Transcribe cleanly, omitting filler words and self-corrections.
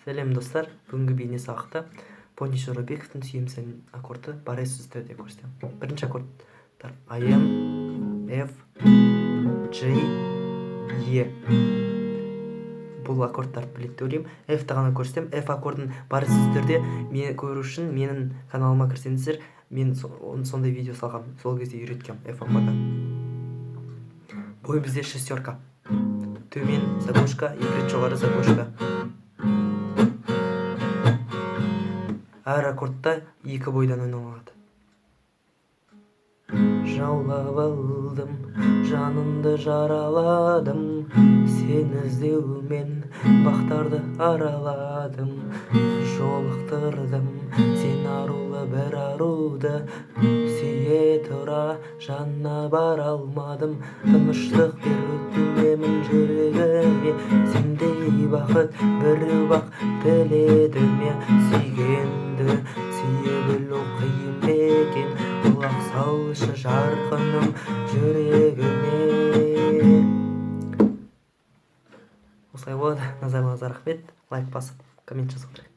Сәлем достар, бүгінгі бейне сабақта Пони Жорабековтың сүйем сән аккорды бар сөздерде көрсетемін. Бірінші аккордтар АМ, F, G, E. Бұл аккордтарды біледі деп ойлаймын. F-ті ғана көрсетемін. F аккордын бар сөздерде мені көру үшін менің каналыма кірсеңіздер, мен сондай видео салғам, сол кезде үйреткем F аккорды. Бұл бізде шестерка. Төмен заглушка, екі рет жоғары заглушка. Әр аккордта екі бойдан ойналады. Жаулап алдым, жанымды жараладым, сен іздеумен бақтарды араладым, жолықтырдым сен арулы бір аруды, сүйе тұра жанына бара алмадым, тыныштық бер өтінемін жүрегіме, сендей бақыт біреу бақ тіледі ме, сүйгенді сүйе білу қиын екен, құлақ салшы жарқыным жүрегіме. Осылай болады. Назарларыңызға рахмет. Лайк басып, коммент жазу керек.